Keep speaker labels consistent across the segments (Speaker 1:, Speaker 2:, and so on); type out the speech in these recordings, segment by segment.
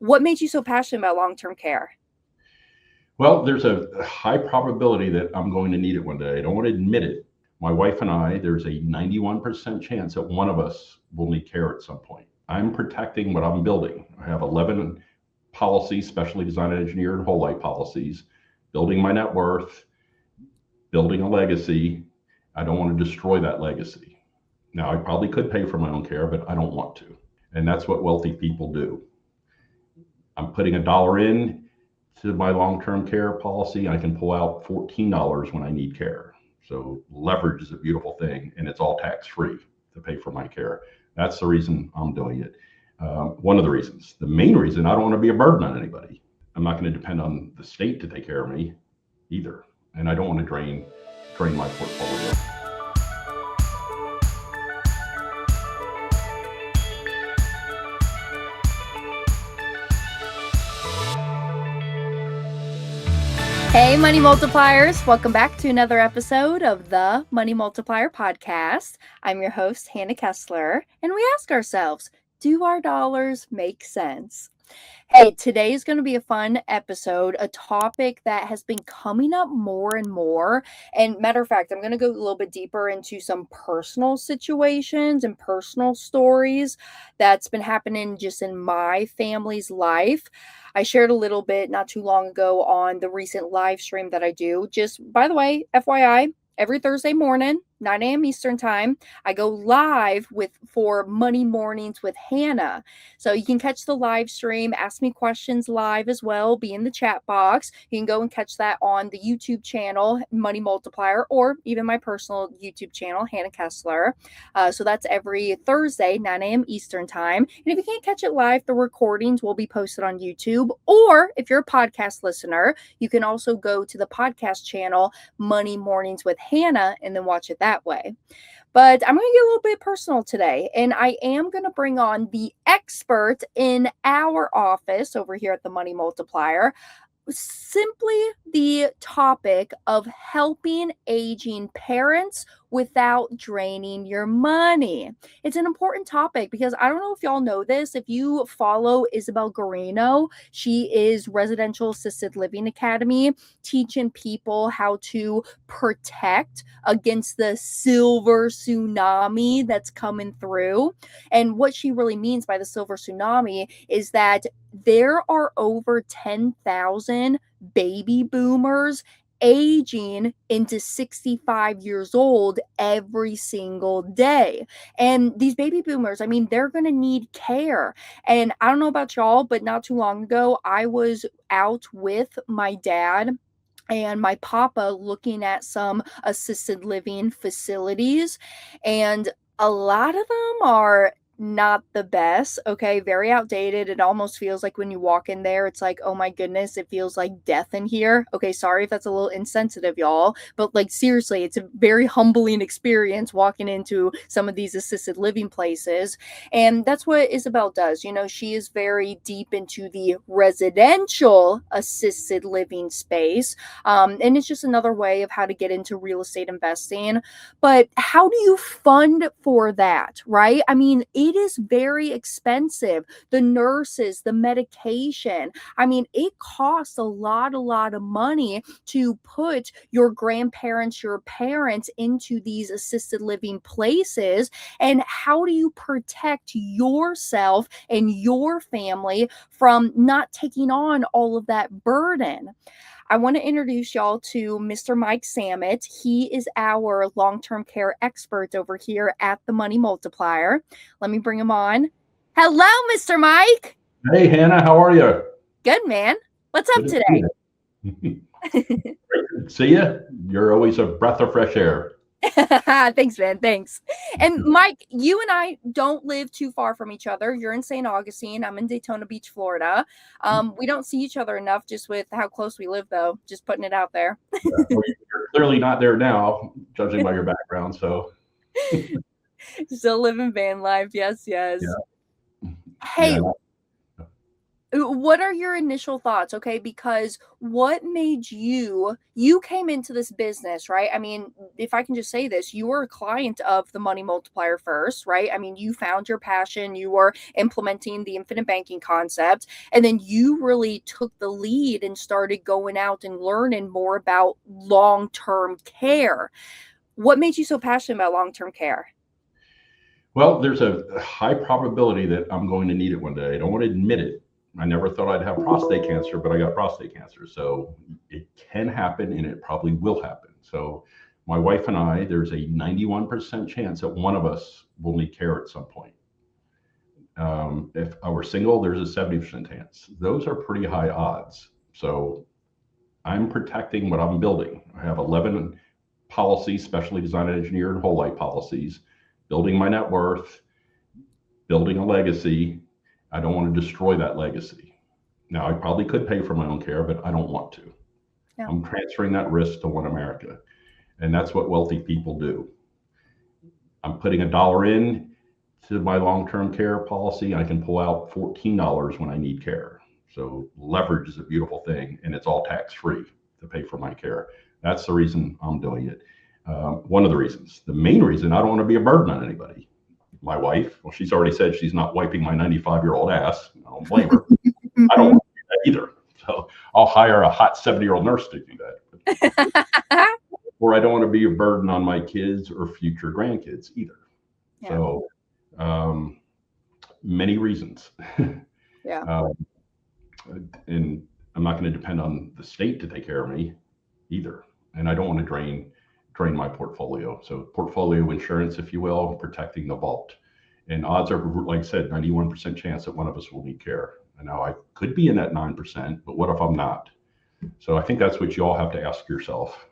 Speaker 1: What made you so passionate about long-term care?
Speaker 2: Well, there's a high probability that I'm going to need it one day. I don't want to admit it. My wife and I, there's a 91% chance that one of us will need care at some point. I'm protecting what I'm building. I have 11 policies, specially designed and engineered whole life policies, building my net worth, building a legacy. I don't want to destroy that legacy. Now, I probably could pay for my own care, but I don't want to. And that's what wealthy people do. I'm putting $1 in to my long-term care policy. I can pull out $14 when I need care. So leverage is a beautiful thing, and it's all tax-free to pay for my care. That's the reason I'm doing it. One of the reasons. The main reason, I don't want to be a burden on anybody. I'm not going to depend on the state to take care of me either. And I don't want to drain my portfolio.
Speaker 1: Hey, Money Multipliers. Welcome back to another episode of the Money Multiplier podcast. I'm your host, Hannah Kessler, and we ask ourselves, do our dollars make sense? Hey, today is going to be a fun episode, a topic that has been coming up more and more. And matter of fact, I'm going to go a little bit deeper into some personal situations and personal stories that's been happening just in my family's life. I shared a little bit not too long ago on the recent live stream that I do. Just, by the way, FYI, every Thursday morning, 9 a.m. Eastern time, I go live for Money Mornings with Hannah. So you can catch the live stream, ask me questions live as well, be in the chat box. You can go and catch that on the YouTube channel, Money Multiplier, or even my personal YouTube channel, Hannah Kessler. So that's every Thursday, 9 a.m. Eastern time. And if you can't catch it live, the recordings will be posted on YouTube. Or if you're a podcast listener, you can also go to the podcast channel, Money Mornings with Hannah, and then watch it that way. But I'm going to get a little bit personal today, and I am going to bring on the expert in our office over here at the Money Multiplier. Simply the topic of helping aging parents without draining your money. It's an important topic because I don't know if y'all know this. If you follow Isabel Guarino, she is Residential Assisted Living Academy, teaching people how to protect against the silver tsunami that's coming through. And what she really means by the silver tsunami is that there are over 10,000 baby boomers aging into 65 years old every single day. And these baby boomers, I mean, they're going to need care. And I don't know about y'all, but not too long ago, I was out with my dad and my papa looking at some assisted living facilities, and a lot of them are not the best, okay? Very outdated. It almost feels like when you walk in there, it's like, oh my goodness, it feels like death in here. Okay, sorry if that's a little insensitive, y'all, but like seriously, it's a very humbling experience walking into some of these assisted living places. And that's what Isabel does. You know, she is very deep into the residential assisted living space. And it's just another way of how to get into real estate investing. But how do you fund for that, right? I mean, it is very expensive. The nurses, the medication. I mean, it costs a lot of money to put your grandparents, your parents into these assisted living places. And how do you protect yourself and your family from not taking on all of that burden? I want to introduce y'all to Mr. Mike Samitt. He is our long-term care expert over here at the Money Multiplier. Let me bring him on. Hello, Mr. Mike.
Speaker 2: Hey, Hannah, how are you?
Speaker 1: Good, man. What's up today?
Speaker 2: Great to see you. You're always a breath of fresh air.
Speaker 1: Thanks, man. Thanks. And Mike, you and I don't live too far from each other. You're in St. Augustine. I'm in Daytona Beach, Florida. We don't see each other enough just with how close we live, though. Just putting it out there.
Speaker 2: Well, you're clearly not there now, judging by your background. So
Speaker 1: Still living van life. Yes.
Speaker 2: Yeah.
Speaker 1: Hey,
Speaker 2: Yeah.
Speaker 1: What are your initial thoughts? Okay, because what made you came into this business, right? I mean, if I can just say this, you were a client of the Money Multiplier first, right? I mean, you found your passion, you were implementing the infinite banking concept, and then you really took the lead and started going out and learning more about long-term care. What made you so passionate about long-term care?
Speaker 2: Well, there's a high probability that I'm going to need it one day. I don't want to admit it. I never thought I'd have prostate cancer, but I got prostate cancer. So it can happen and it probably will happen. So my wife and I, there's a 91% chance that one of us will need care at some point. If I were single, there's a 70% chance. Those are pretty high odds. So I'm protecting what I'm building. I have 11 policies, specially designed and engineered whole life policies, building my net worth, building a legacy. I don't want to destroy that legacy. Now, I probably could pay for my own care, but I don't want to.
Speaker 1: Yeah.
Speaker 2: I'm transferring that risk to One America. And that's what wealthy people do. I'm putting $1 in to my long-term care policy. I can pull out $14 when I need care. So leverage is a beautiful thing, and it's all tax-free to pay for my care. That's the reason I'm doing it. One of the reasons. The main reason, I don't want to be a burden on anybody. My wife, well, she's already said she's not wiping my 95-year-old ass. I don't blame her. I don't want to do that either. So I'll hire a hot 70-year-old nurse to do that. Or I don't want to be a burden on my kids or future grandkids either. Yeah. So many reasons.
Speaker 1: Yeah.
Speaker 2: And I'm not going to depend on the state to take care of me either. And I don't want to drain my portfolio. So portfolio insurance, if you will, protecting the vault. And odds are, like I said, 91% chance that one of us will need care. And now I could be in that 9%, but what if I'm not? So I think that's what you all have to ask yourself.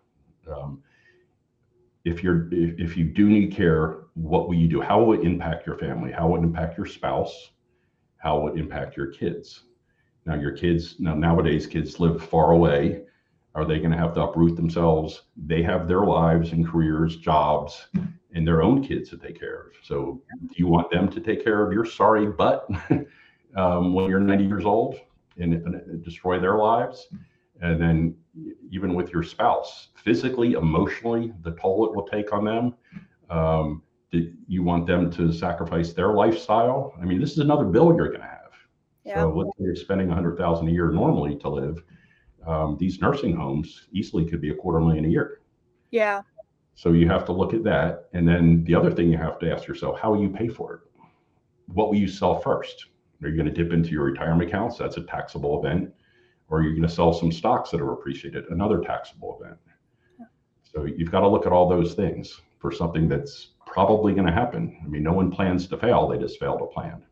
Speaker 2: If you do need care, what will you do? How will it impact your family? How will it impact your spouse? How will it impact your kids? Now nowadays kids live far away. Are they going to have to uproot themselves? They have their lives and careers, jobs, and their own kids to take care of. So do you want them to take care of your sorry butt when you're 90 years old and destroy their lives? And then even with your spouse, physically, emotionally, the toll it will take on them. Do you want them to sacrifice their lifestyle? I mean, this is another bill you're going to have. Yeah. So let's say you're spending $100,000 a year normally to live. These nursing homes easily could be $250,000 a year.
Speaker 1: Yeah.
Speaker 2: So you have to look at that. And then the other thing you have to ask yourself, how will you pay for it? What will you sell first? Are you going to dip into your retirement accounts? That's a taxable event. Or are you going to sell some stocks that are appreciated? Another taxable event. Yeah. So you've got to look at all those things for something that's probably going to happen. I mean, no one plans to fail. They just fail to plan.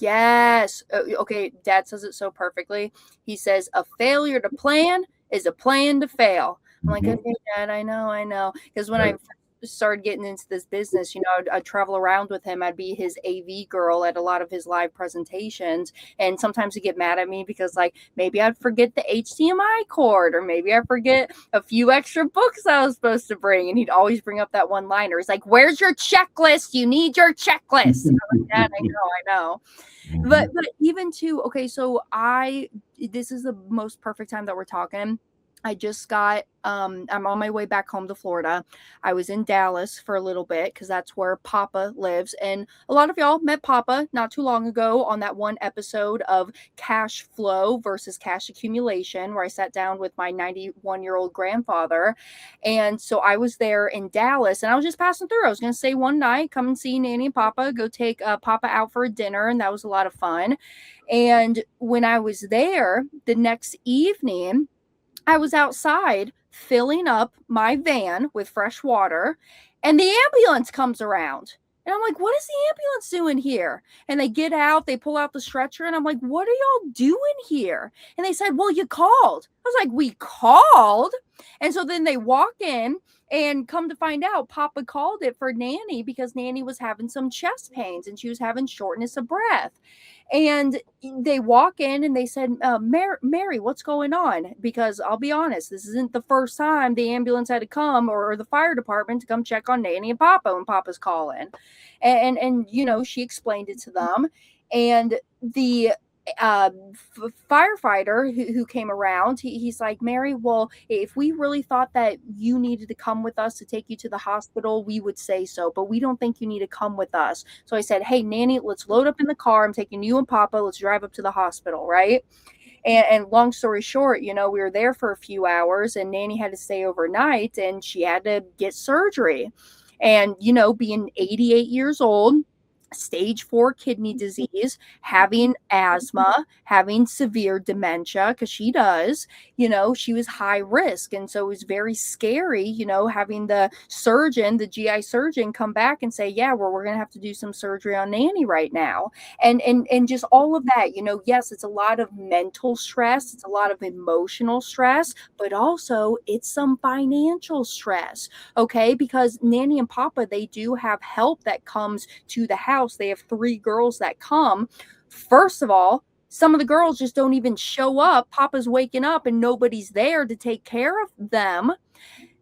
Speaker 1: Yes. Okay. Dad says it so perfectly. He says, a failure to plan is a plan to fail. I'm like, okay, Dad, I know. Because when I started getting into this business, I'd travel around with him. I'd be his AV girl at a lot of his live presentations. And sometimes he'd get mad at me because maybe I'd forget the HDMI cord, or maybe I forget a few extra books I was supposed to bring. And he'd always bring up that one liner. He's like, where's your checklist? You need your checklist. I'm like, Dad, I know. But even too, okay, so this is the most perfect time that we're talking. I just got, I'm on my way back home to Florida. I was in Dallas for a little bit because that's where Papa lives. And a lot of y'all met Papa not too long ago on that one episode of cash flow versus cash accumulation, where I sat down with my 91-year-old grandfather. And so I was there in Dallas and I was just passing through. I was going to stay one night, come and see Nanny and Papa, go take Papa out for a dinner. And that was a lot of fun. And when I was there the next evening, I was outside filling up my van with fresh water, and the ambulance comes around. And I'm like, what is the ambulance doing here? And they get out, they pull out the stretcher, and I'm like, what are y'all doing here? And they said, well, you called. I was like, we called? And so then they walk in, and come to find out, Papa called it for Nanny because Nanny was having some chest pains and she was having shortness of breath. And they walk in and they said, Mary, what's going on? Because I'll be honest, this isn't the first time the ambulance had to come or the fire department to come check on Nanny and Papa when Papa's calling. And she explained it to them. And the firefighter who came around, he's like, Mary, well, if we really thought that you needed to come with us to take you to the hospital, we would say so, but we don't think you need to come with us. So I said, hey, Nanny, let's load up in the car. I'm taking you and Papa. Let's drive up to the hospital, right? And long story short, we were there for a few hours, and Nanny had to stay overnight, and she had to get surgery. And, being 88 years old, stage 4 kidney disease, having asthma, having severe dementia, because she does, she was high risk. And so it was very scary, having the GI surgeon come back and say, yeah, well, we're going to have to do some surgery on Nanny right now. And just all of that, yes, it's a lot of mental stress, it's a lot of emotional stress, but also it's some financial stress. Okay, because Nanny and Papa, they do have help that comes to the house. They have 3 girls that come. First of all, some of the girls just don't even show up. Papa's waking up and nobody's there to take care of them.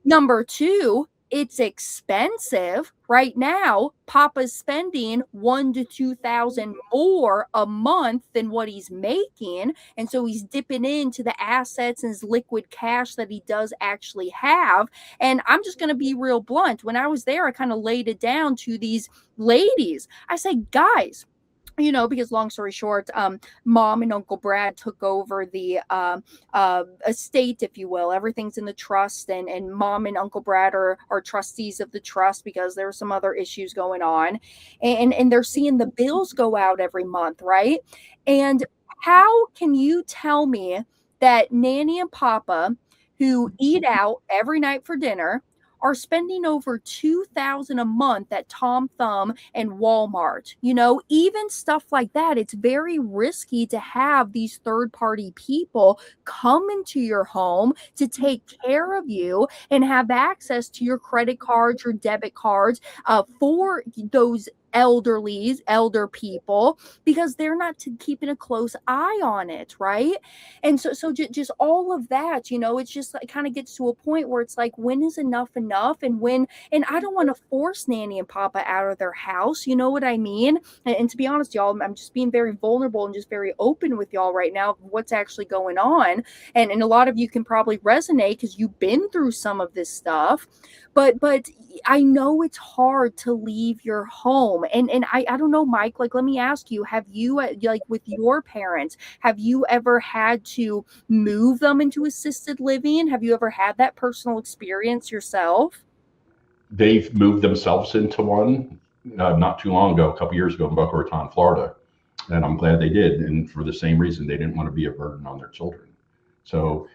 Speaker 1: Number 2, it's expensive. Right now, Papa's spending 1 to 2,000 more a month than what he's making, and so he's dipping into the assets and his liquid cash that he does actually have. And I'm just going to be real blunt. When I was there, I kind of laid it down to these ladies. I said, guys, because long story short, Mom and Uncle Brad took over the estate, if you will. Everything's in the trust, and Mom and Uncle Brad are trustees of the trust because there were some other issues going on, and they're seeing the bills go out every month, right? And how can you tell me that Nanny and Papa, who eat out every night for dinner, are spending over 2,000 a month at Tom Thumb and Walmart? Even stuff like that, it's very risky to have these third-party people come into your home to take care of you and have access to your credit cards, your debit cards, for those elder people, because they're not keeping a close eye on it, right? And so just all of that, it's just like kind of gets to a point where it's like, when is enough? And I don't want to force Nanny and Papa out of their house, you know what I mean? And to be honest, y'all, I'm just being very vulnerable and just very open with y'all right now of what's actually going on. And a lot of you can probably resonate because you've been through some of this stuff. But I know it's hard to leave your home. And I don't know, Mike, like, let me ask you, have you, like, with your parents, have you ever had to move them into assisted living? Have you ever had that personal experience yourself?
Speaker 2: They've moved themselves into one not too long ago, a couple years ago in Boca Raton, Florida, and I'm glad they did. And for the same reason, they didn't want to be a burden on their children.
Speaker 1: Yeah.
Speaker 2: So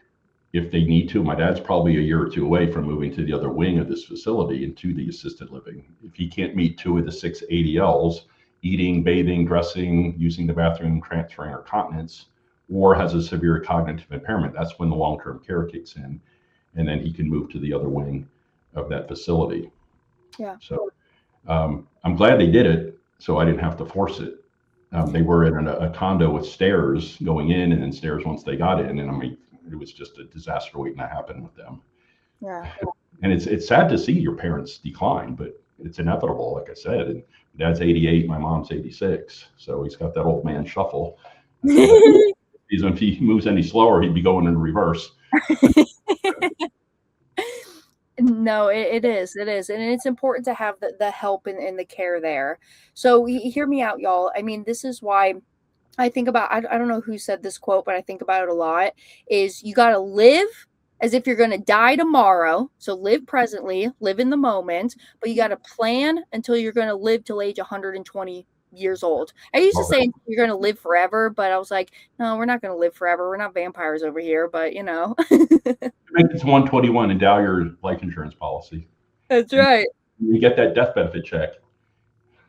Speaker 2: if they need to, my dad's probably a year or two away from moving to the other wing of this facility into the assisted living. If he can't meet 2 of the 6 ADLs, eating, bathing, dressing, using the bathroom, transferring, or continence, or has a severe cognitive impairment, that's when the long-term care kicks in, and then he can move to the other wing of that facility.
Speaker 1: Yeah.
Speaker 2: So I'm glad they did it, so I didn't have to force it. They were in a condo with stairs going in, and then stairs once they got in, and I mean, it was just a disaster waiting to happen with them.
Speaker 1: Yeah.
Speaker 2: And it's sad to see your parents decline, but it's inevitable, like I said. And dad's 88, my mom's 86, so he's got that old man shuffle. If he moves any slower, he'd be going in reverse.
Speaker 1: No, it is. It is. And it's important to have the help and the care there. So hear me out, y'all. I mean, this is why I think about, I don't know who said this quote, but I think about it a lot, is you got to live as if you're going to die tomorrow. So live presently, live in the moment, but you got to plan until you're going to live till age 120 years old. I used to say you're going to live forever, but I was like, no, we're not going to live forever. We're not vampires over here, but
Speaker 2: Make it to 121, endow your life insurance policy.
Speaker 1: That's right.
Speaker 2: You get that death benefit check.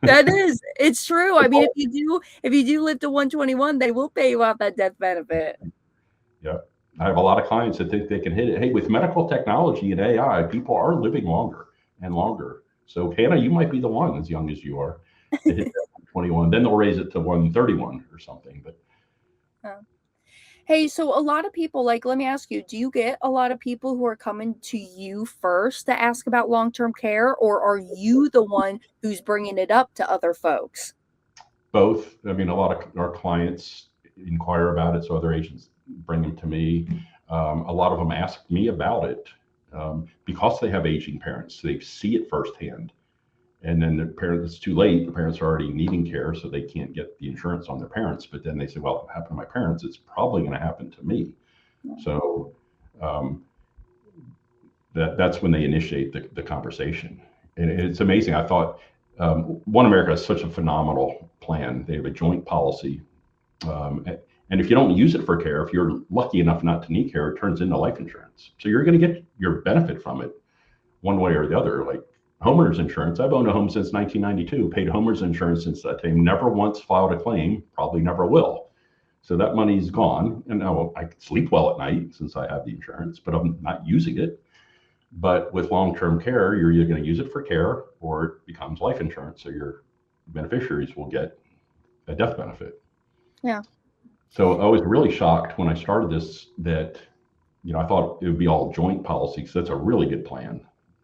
Speaker 1: That is, it's true. I mean, if you do live to 121, they will pay you out that death benefit.
Speaker 2: Yeah. I have a lot of clients that think they can hit it. Hey, with medical technology and AI, people are living longer and longer. So, Hannah, you might be the one, as young as you are, to hit that 121. Then they'll raise it to 131 or something. But
Speaker 1: Hey, so a lot of people, like, let me ask you, do you get a lot of people who are coming to you first to ask about long-term care, or are you the one who's bringing it up to other folks?
Speaker 2: both. I mean, a lot of our clients, inquire about it. So other agents bring them to me. A lot of them ask me about it because they have aging parents. They see it firsthand. And then the parents, it's too late. The parents are already needing care, so they can't get the insurance on their parents. But then they say, well, if it happened to my parents, it's probably going to happen to me. So um, that's when they initiate the conversation. And it's amazing. I thought One America is such a phenomenal plan. They have a joint policy. And if you don't use it for care, if you're lucky enough not to need care, it turns into life insurance. So you're going to get your benefit from it one way or the other. Like homeowners insurance, I've owned a home since 1992, paid homeowners insurance since that time, never once filed a claim, probably never will. So that money's gone. And now I can sleep well at night since I have the insurance, but I'm not using it. But with long-term care, you're either going to use it for care or it becomes life insurance. So your beneficiaries will get a death benefit.
Speaker 1: Yeah.
Speaker 2: So I was really shocked when I started this that, I thought it would be all joint policy because that's a really good plan.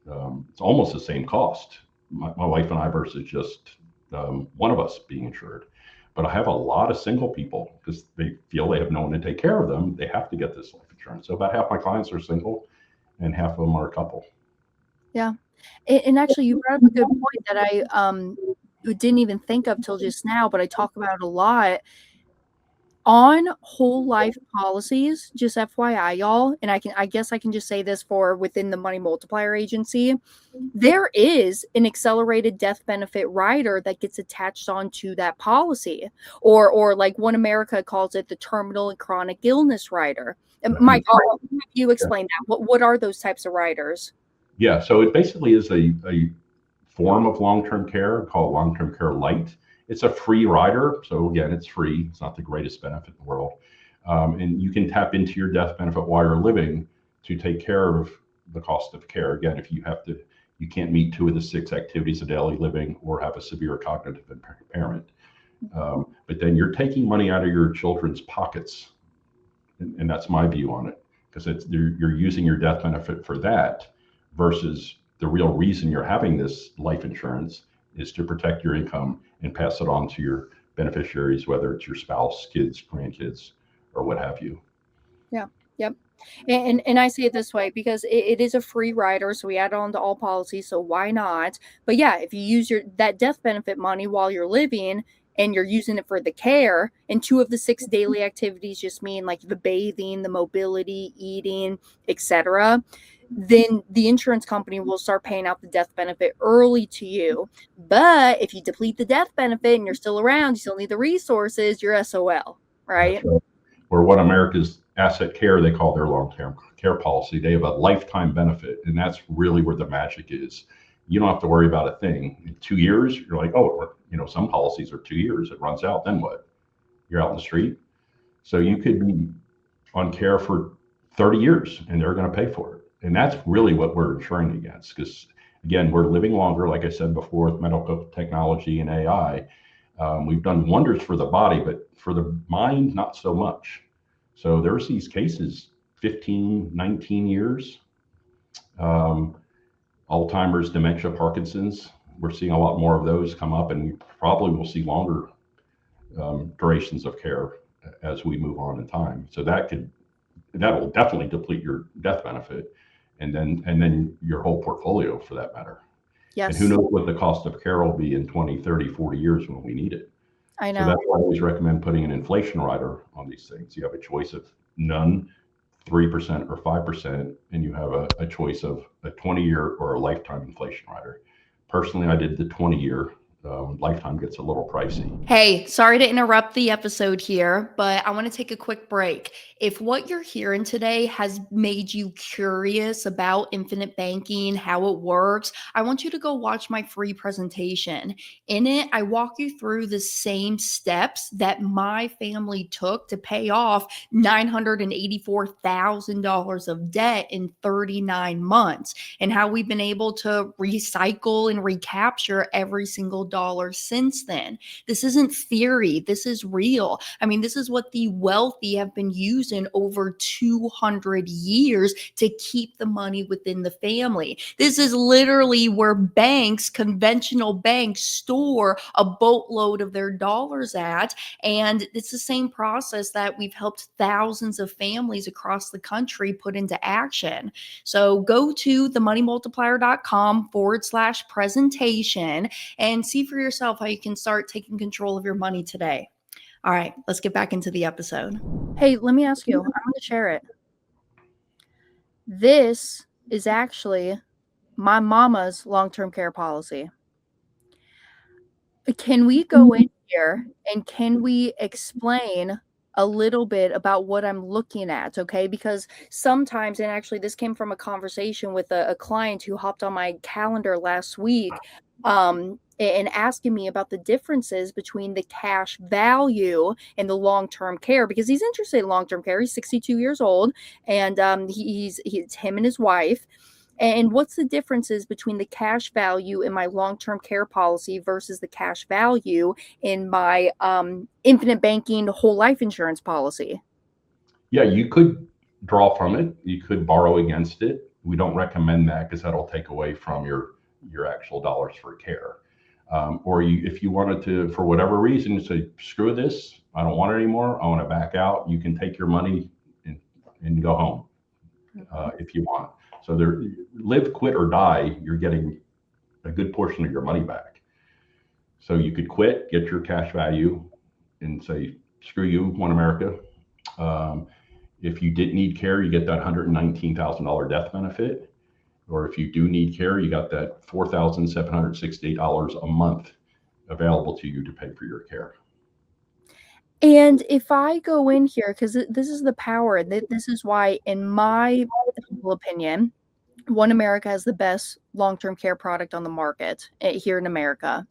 Speaker 2: It's almost the same cost, my wife and I versus just one of us being insured. But I have a lot of single people because they feel they have no one to take care of them. They have to get this life insurance. So about half my clients are single and half of them are a couple.
Speaker 1: Yeah. And actually, you brought up a good point that I didn't even think of till just now, but I talk about a lot. On whole life policies, just FYI, y'all, and I guess I can just say this for within the Money Multiplier agency, there is an accelerated death benefit rider that gets attached onto that policy, or like One America calls it the terminal and chronic illness rider. And Mike, you explain that. What are those types of riders?
Speaker 2: Yeah, so it basically is a form of long-term care called long-term care light. It's a free rider. So again, it's free. It's not the greatest benefit in the world. And you can tap into your death benefit while you're living to take care of the cost of care. Again, if you can't meet 2 of the 6 activities of daily living or have a severe cognitive impairment. But then you're taking money out of your children's pockets. And that's my view on it, because you're using your death benefit for that versus the real reason you're having this life insurance is to protect your income and pass it on to your beneficiaries, whether it's your spouse, kids, grandkids, or what have you.
Speaker 1: Yeah. Yep. And I say it this way because it is a free rider, so we add it on to all policies, so why not? But yeah, if you use that death benefit money while you're living and you're using it for the care, and 2 of the 6 daily activities just mean like the bathing, the mobility, eating, etc., then the insurance company will start paying out the death benefit early to you. But if you deplete the death benefit and you're still around, you still need the resources, you're SOL, right?
Speaker 2: That's right. Or One America's Asset Care, they call their long-term care policy. They have a lifetime benefit, and that's really where the magic is. You don't have to worry about a thing. In 2 years, you're like, oh, some policies are 2 years. It runs out. Then what? You're out in the street. So you could be on care for 30 years, and they're going to pay for it. And that's really what we're insuring against. Because again, we're living longer, like I said before, with medical technology and AI. We've done wonders for the body, but for the mind, not so much. So there's these cases, 15, 19 years, Alzheimer's, dementia, Parkinson's. We're seeing a lot more of those come up, and we probably will see longer durations of care as we move on in time. So that will definitely deplete your death benefit, and then your whole portfolio for that matter.
Speaker 1: Yes.
Speaker 2: And who knows what the cost of care will be in 20, 30, 40 years when we need it.
Speaker 1: I know.
Speaker 2: So that's why I always recommend putting an inflation rider on these things. You have a choice of none, 3% or 5%, and you have a choice of a 20-year or a lifetime inflation rider. Personally, I did the 20-year. Lifetime gets a little pricey.
Speaker 1: Hey, sorry to interrupt the episode here, but I want to take a quick break. If what you're hearing today has made you curious about infinite banking, how it works, I want you to go watch my free presentation. In it, I walk you through the same steps that my family took to pay off $984,000 of debt in 39 months, and how we've been able to recycle and recapture every single dollars since then. This isn't theory. This is real. I mean, this is what the wealthy have been using over 200 years to keep the money within the family. This is literally where banks, conventional banks, store a boatload of their dollars at. And it's the same process that we've helped thousands of families across the country put into action. So go to themoneymultiplier.com/presentation and see for yourself how you can start taking control of your money today. All right, let's get back into the episode. Hey, let me ask you, I'm going to share it. This is actually my mama's long-term care policy. Can we go in here and can we explain a little bit about what I'm looking at, okay? Because sometimes, and actually this came from a conversation with a client who hopped on my calendar last week, and asking me about the differences between the cash value and the long-term care, because he's interested in long-term care. He's 62 years old, and he's him and his wife. And what's the differences between the cash value in my long-term care policy versus the cash value in my infinite banking whole life insurance policy?
Speaker 2: Yeah, you could draw from it. You could borrow against it. We don't recommend that because that'll take away from your actual dollars for care. Or if you wanted to, for whatever reason, say, screw this, I don't want it anymore, I want to back out, you can take your money and go home if you want. So there, live, quit, or die, you're getting a good portion of your money back. So you could quit, get your cash value, and say, screw you, One America. If you didn't need care, you get that $119,000 death benefit. Or if you do need care, you got that $4,768 a month available to you to pay for your care.
Speaker 1: And if I go in here, because this is the power, this is why, in my humble opinion, One America has the best long-term care product on the market here in America.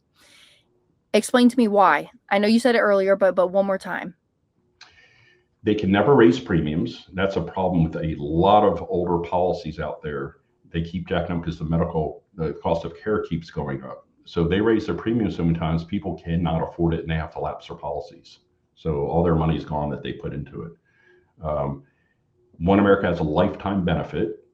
Speaker 1: Explain to me why. I know you said it earlier, but one more time.
Speaker 2: They can never raise premiums. That's a problem with a lot of older policies out there. They keep jacking up because the cost of care keeps going up. So they raise their premiums so many times, people cannot afford it and they have to lapse their policies. So all their money is gone that they put into it. One America has a lifetime benefit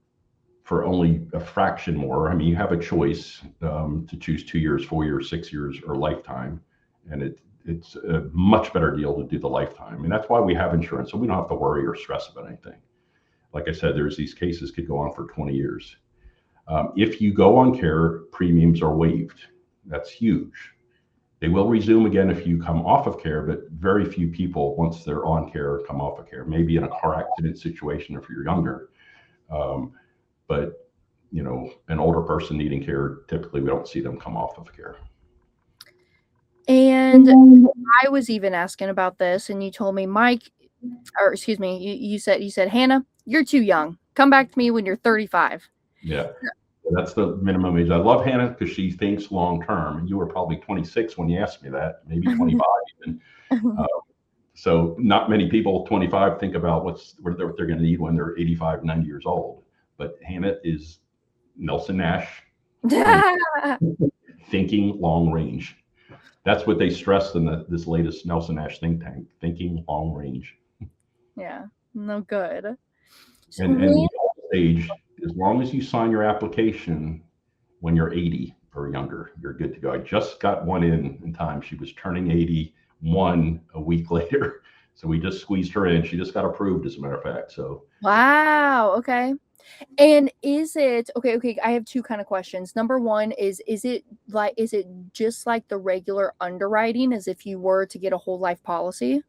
Speaker 2: for only a fraction more. I mean, you have a choice to choose 2 years, 4 years, 6 years, or lifetime. And it's a much better deal to do the lifetime. And that's why we have insurance. So we don't have to worry or stress about anything. Like I said, there's these cases could go on for 20 years. If you go on care, premiums are waived. That's huge. They will resume again if you come off of care, but very few people, once they're on care, come off of care. Maybe in a car accident situation if you're younger. But, an older person needing care, typically we don't see them come off of care.
Speaker 1: And I was even asking about this, and you told me, Mike, or excuse me, you said, Hannah, you're too young. Come back to me when you're 35.
Speaker 2: Yeah. That's the minimum age. I love Hannah because she thinks long term. And you were probably 26 when you asked me that, maybe 25 even. So not many people 25 think about what they're going to need when they're 85, 90 years old. But Hannah is Nelson Nash thinking long range. That's what they stressed in this latest Nelson Nash think tank, thinking long range.
Speaker 1: Yeah, no good.
Speaker 2: And the age, as long as you sign your application when you're 80 or younger, you're good to go. I just got one in time. She was turning 81 a week later. So we just squeezed her in. She just got approved, as a matter of fact. So
Speaker 1: wow, okay. And is it okay, I have two kind of questions. Number one is it just like the regular underwriting as if you were to get a whole life policy?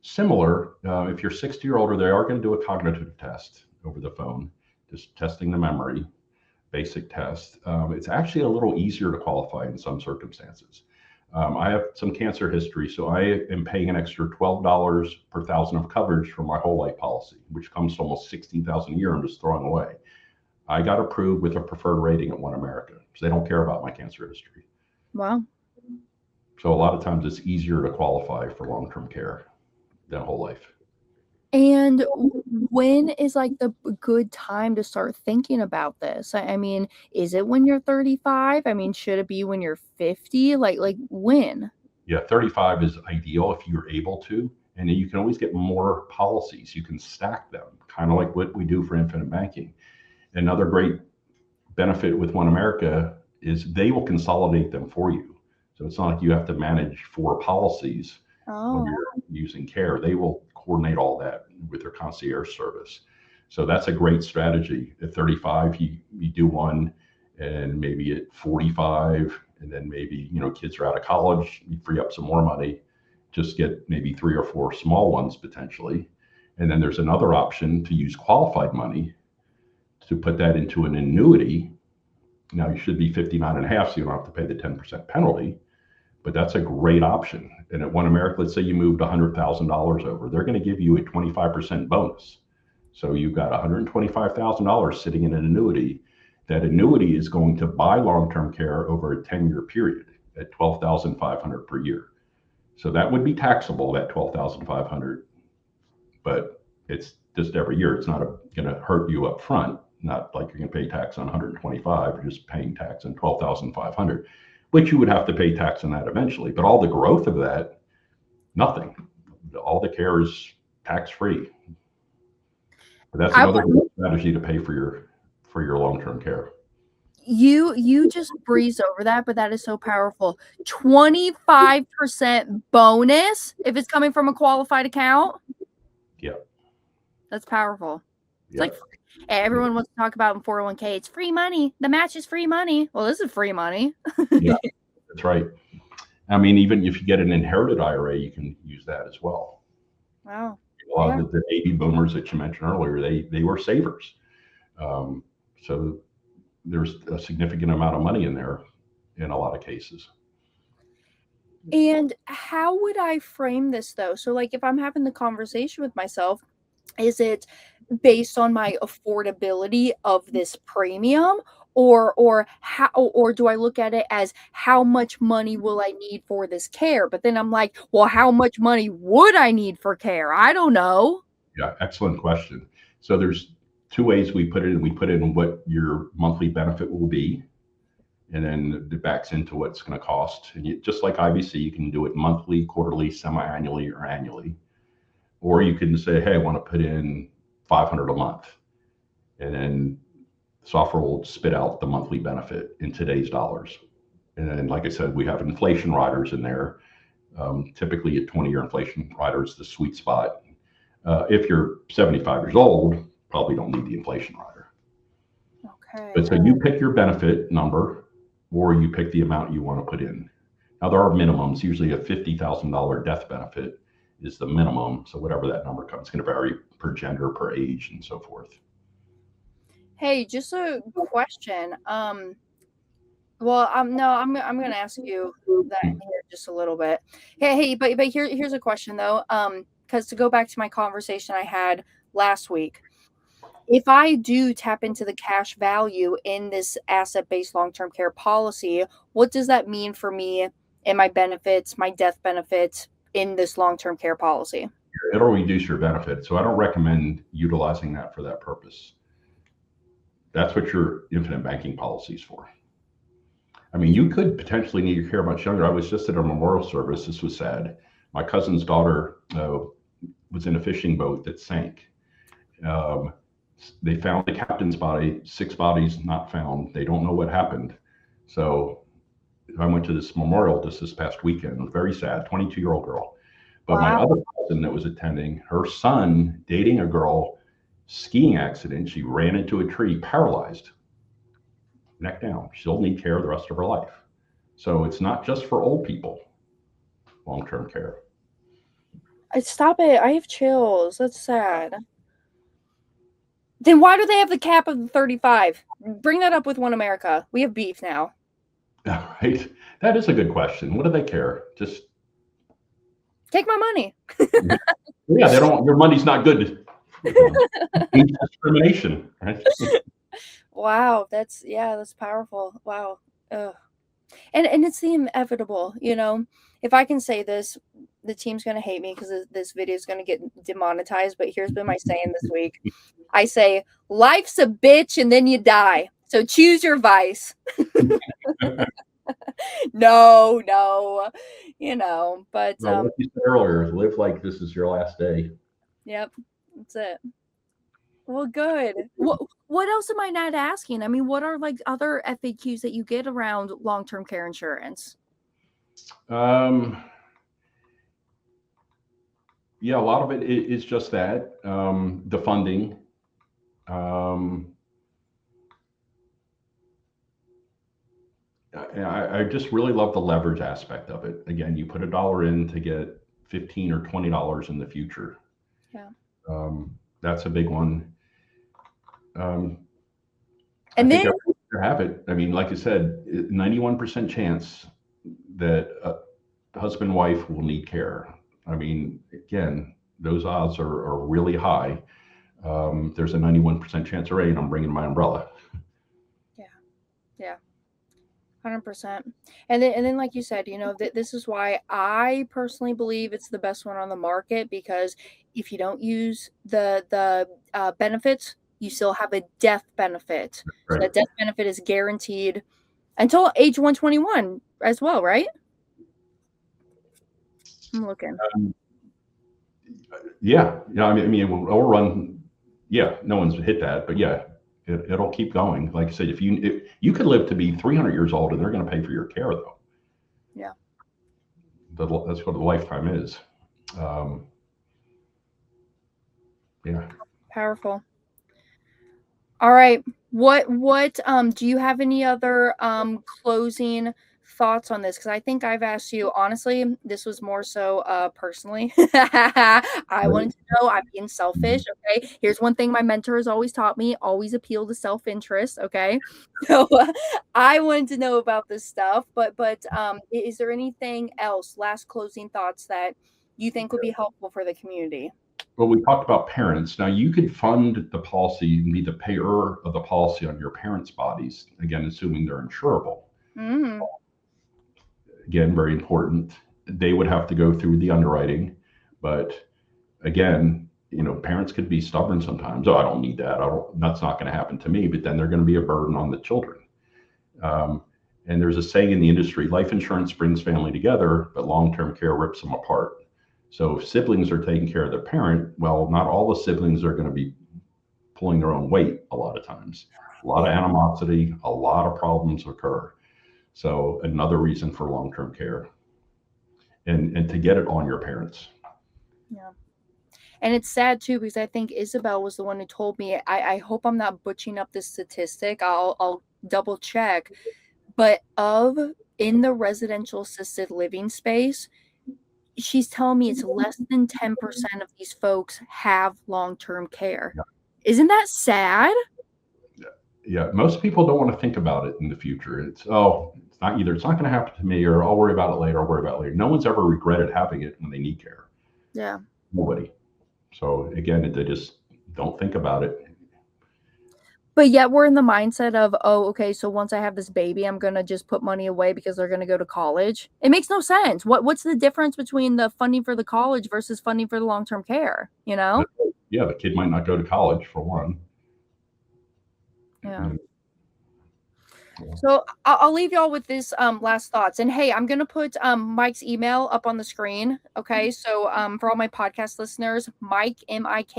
Speaker 2: Similar. If you're 60 or older, they are going to do a cognitive test over the phone, just testing the memory, basic test. It's actually a little easier to qualify in some circumstances. I have some cancer history, so I am paying an extra $12 per thousand of coverage for my whole life policy, which comes to almost $16,000 a year I'm just throwing away. I got approved with a preferred rating at One America, so they don't care about my cancer history.
Speaker 1: Wow.
Speaker 2: So a lot of times it's easier to qualify for long-term care than whole life.
Speaker 1: And when is like the good time to start thinking about this? I mean, is it when you're 35? I mean, should it be when you're 50? Like when?
Speaker 2: Yeah, 35 is ideal if you're able to. And then you can always get more policies. You can stack them, kind of like what we do for infinite banking. Another great benefit with One America is they will consolidate them for you. So it's not like you have to manage four policies when
Speaker 1: Oh,
Speaker 2: you're using care. They will coordinate all that with their concierge service. So that's a great strategy. At 35, you do one, and maybe at 45, and then maybe, kids are out of college, you free up some more money, just get maybe three or four small ones potentially. And then there's another option to use qualified money to put that into an annuity. Now you should be 59 and a half, so you don't have to pay the 10% penalty, but that's a great option. And at One America, let's say you moved $100,000 over, they're going to give you a 25% bonus. So you've got $125,000 sitting in an annuity. That annuity is going to buy long-term care over a 10-year period at $12,500 per year. So that would be taxable, that $12,500, but it's just every year. It's not going to hurt you up front. Not like you're going to pay tax on 125. You're just paying tax on 12,500, which you would have to pay tax on that eventually. But all the growth of that, nothing. All the care is tax free. But that's
Speaker 1: I
Speaker 2: another strategy to pay for your long term care.
Speaker 1: you just breezed over that, but that is so powerful. 25% bonus if it's coming from a qualified account.
Speaker 2: Yeah,
Speaker 1: That's powerful. It's
Speaker 2: yeah,
Speaker 1: like everyone wants to talk about in 401k. It's free money. The match is free money. Well, this is free money.
Speaker 2: yeah. That's right. I mean, even if you get an inherited IRA, you can use that as well.
Speaker 1: Wow.
Speaker 2: A lot
Speaker 1: Yeah.
Speaker 2: of the baby boomers that you mentioned earlier, they were savers. Um, so there's a significant amount of money in there in a lot of cases.
Speaker 1: And how would I frame this though? So like if I'm having the conversation with myself, is it based on my affordability of this premium or how or do I look at it as how much money will I need for this care? But then I'm like, well, how much money would I need for care? I don't know.
Speaker 2: Yeah, excellent question. So there's two ways we put it in. We put in what your monthly benefit will be, and then it backs into what's going to cost. And just like IBC, you can do it monthly, quarterly, semi-annually, or annually. Or you can say, hey, I want to put in 500 a month, and then software will spit out the monthly benefit in today's dollars. And then, like I said, we have inflation riders in there. Typically, a 20-year inflation rider is the sweet spot. If you're 75 years old, probably don't need the inflation rider.
Speaker 1: Okay.
Speaker 2: But so you pick your benefit number, or you pick the amount you want to put in. Now there are minimums. Usually a $50,000 death benefit is the minimum. So whatever that number comes, it's going to vary per gender, per age, and so forth.
Speaker 1: Hey, just a question. Well, no, I'm gonna ask you that here just a little bit. Hey, but here's a question though. Because to go back to my conversation I had last week, if I do tap into the cash value in this asset-based long-term care policy, what does that mean for me and my benefits, my death benefits in this long-term care policy?
Speaker 2: It'll reduce your benefit. So I don't recommend utilizing that for that purpose. That's what your infinite banking policy is for. I mean, you could potentially need your care much younger. I was just at a memorial service. This was sad. My cousin's daughter was in a fishing boat that sank. Um, they found the captain's body, 6 bodies not found. They don't know what happened. So I went to this memorial just this past weekend. Very sad, 22-year-old girl. But my
Speaker 1: Wow.
Speaker 2: other cousin that was attending, her son dating a girl, skiing accident. She ran into a tree, paralyzed, neck down. She'll need care the rest of her life. So it's not just for old people, long-term care.
Speaker 1: Stop it. I have chills. That's sad. Then why do they have the cap of the 35? Bring that up with One America. We have beef now.
Speaker 2: Right? That is a good question. What do they care? Just
Speaker 1: Take my money.
Speaker 2: yeah, they don't. Your money's not good. Discrimination, right?
Speaker 1: Wow, that's powerful. Wow. Ugh. And it's the inevitable, you know. If I can say this, the team's going to hate me because this video is going to get demonetized, but here's been my saying this week. I say, life's a bitch and then you die. So choose your vice. No, but
Speaker 2: Well, like you said earlier, live like this is your last day.
Speaker 1: yep, that's it. Well, good. What else am I not asking? I mean, what are like other FAQs that you get around long-term care insurance?
Speaker 2: Yeah, a lot of it is just that the funding. I just really love the leverage aspect of it. Again, you put $1 in to get $15 or $20 in the future.
Speaker 1: Yeah.
Speaker 2: That's a big one.
Speaker 1: And
Speaker 2: I think
Speaker 1: then
Speaker 2: everyone have it. I mean, like I said, 91% chance that husband and wife will need care. I mean, again, those odds are really high. There's a 91% chance of rain. I'm bringing my umbrella.
Speaker 1: yeah. 100%. And then like you said, this is why I personally believe it's the best one on the market, because if you don't use the benefits, you still have a death benefit. So
Speaker 2: Right.
Speaker 1: that death benefit is guaranteed until age 121 as well, right? I'm looking.
Speaker 2: Yeah. I mean, it'll run. Yeah, no one's hit that, but yeah, it'll keep going. Like I said, if you could live to be 300 years old, and they're going to pay for your care, though.
Speaker 1: Yeah.
Speaker 2: That's what a lifetime is. Yeah.
Speaker 1: Powerful. All right. What do you have any other closing thoughts on this? Because I think I've asked you, honestly, this was more so personally. I wanted to know, I'm being selfish. Okay. Here's one thing my mentor has always taught me: always appeal to self-interest. Okay. So I wanted to know about this stuff, but is there anything else, last closing thoughts, that you think would be helpful for the community?
Speaker 2: Well, we talked about parents. Now, you could fund the policy and be the payer of the policy on your parents' bodies, again, assuming they're insurable.
Speaker 1: Mm.
Speaker 2: Again, very important. They would have to go through the underwriting, but again, parents could be stubborn sometimes. Oh, I don't need that. That's not going to happen to me. But then they're going to be a burden on the children. And there's a saying in the industry: life insurance brings family together, but long-term care rips them apart. So if siblings are taking care of their parent, well, not all the siblings are going to be pulling their own weight a lot of times. A lot of animosity, a lot of problems occur. So another reason for long-term care, and to get it on your parents.
Speaker 1: Yeah. And it's sad too, because I think Isabel was the one who told me. I hope I'm not butchering up this statistic. I'll double check. But in the residential assisted living space, she's telling me it's less than 10% of these folks have long-term care.
Speaker 2: Yeah.
Speaker 1: Isn't that sad?
Speaker 2: Yeah, most people don't want to think about it in the future. It's not going to happen to me, or I'll worry about it later. I'll worry about it later. No one's ever regretted having it when they need care.
Speaker 1: Yeah.
Speaker 2: Nobody. So again, they just don't think about it.
Speaker 1: But yet we're in the mindset of, oh, okay, so once I have this baby, I'm going to just put money away because they're going to go to college. It makes no sense. What's the difference between the funding for the college versus funding for the long-term care,
Speaker 2: Yeah, the kid might not go to college, for one.
Speaker 1: Yeah. So I'll leave y'all with this last thoughts. And hey, I'm gonna put Mike's email up on the screen. Okay. So for all my podcast listeners, Mike, Mike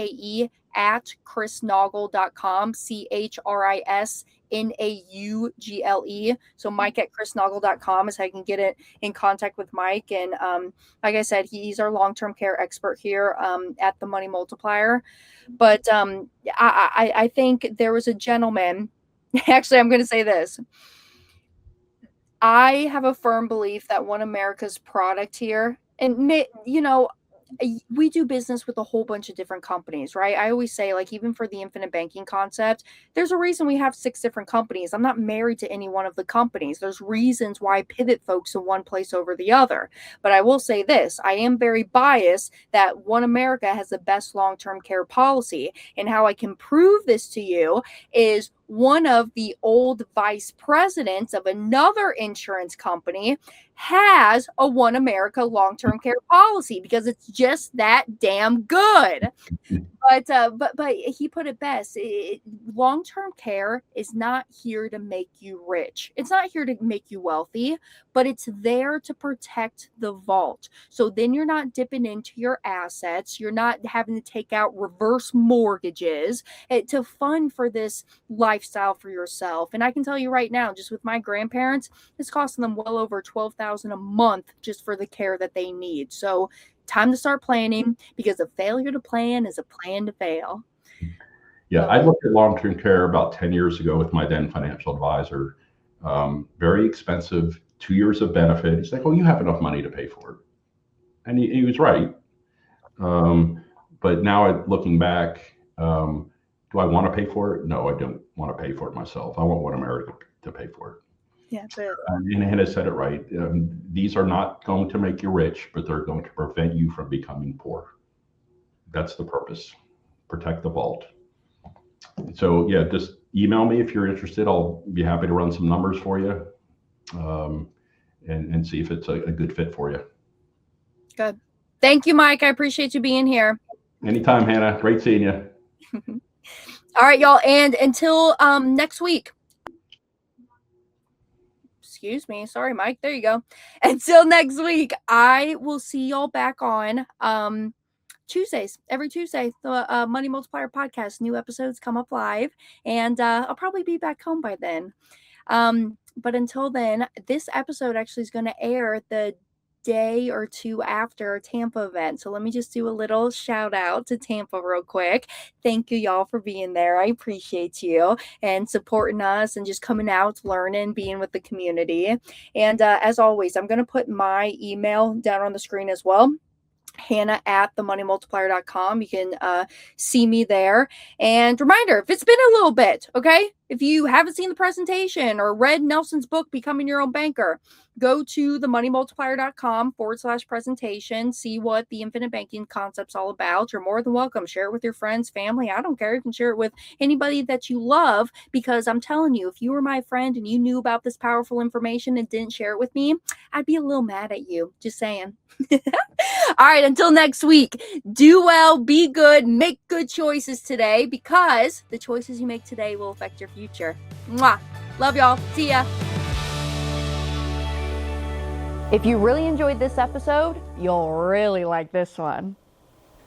Speaker 1: at chrisnaugle.com, ChrisNaugle. So Mike at chrisnaugle.com is how you can get it in contact with Mike. And like I said, he's our long-term care expert here at the Money Multiplier. But I think there was a gentleman. Actually, I'm going to say this. I have a firm belief that One America's product here, and we do business with a whole bunch of different companies, right? I always say, like, even for the infinite banking concept, there's a reason we have 6 different companies. I'm not married to any one of the companies. There's reasons why I pivot folks in one place over the other. But I will say this: I am very biased that One America has the best long-term care policy. And how I can prove this to you is one of the old vice presidents of another insurance company has a One America long-term care policy because it's just that damn good. But he put it best. Long-term care is not here to make you rich. It's not here to make you wealthy, but it's there to protect the vault. So then you're not dipping into your assets. You're not having to take out reverse mortgages to fund for this lifestyle for yourself. And I can tell you right now, just with my grandparents, it's costing them well over $12,000 a month just for the care that they need. So time to start planning, because a failure to plan is a plan to fail.
Speaker 2: Yeah, I looked at long-term care about 10 years ago with my then financial advisor. Very expensive, 2 years of benefit. He's like, oh, you have enough money to pay for it. And he was right. But now looking back, do I want to pay for it? No, I don't want to pay for it myself. I want One America to pay for it.
Speaker 1: Yeah, but
Speaker 2: And Hannah said it right. These are not going to make you rich, but they're going to prevent you from becoming poor. That's the purpose. Protect the vault. So yeah, just email me if you're interested. I'll be happy to run some numbers for you, and see if it's a good fit for you.
Speaker 1: good. Thank you, Mike. I appreciate you being here.
Speaker 2: Anytime, Hannah. Great seeing you.
Speaker 1: All right, y'all. And until next week. Excuse me. Sorry, Mike. There you go. Until next week, I will see y'all back on Tuesdays. Every Tuesday, the Money Multiplier podcast. New episodes come up live, and I'll probably be back home by then. But until then, this episode actually is going to air the day or two after Tampa event. So let me just do a little shout out to Tampa real quick. Thank you, y'all, for being there. I appreciate you and supporting us and just coming out, learning, being with the community. And as always, I'm going to put my email down on the screen as well. Hannah@themoneymultiplier.com. You can see me there. And reminder, if it's been a little bit, okay, if you haven't seen the presentation or read Nelson's book, Becoming Your Own Banker, go to themoneymultiplier.com/presentation, see what the infinite banking concept's all about. You're more than welcome. Share it with your friends, family. I don't care. You can share it with anybody that you love, because I'm telling you, if you were my friend and you knew about this powerful information and didn't share it with me, I'd be a little mad at you. Just saying. All right, until next week, do well, be good, make good choices today, because the choices you make today will affect your future. Mwah. Love y'all. See ya. If you really enjoyed this episode, you'll really like this one.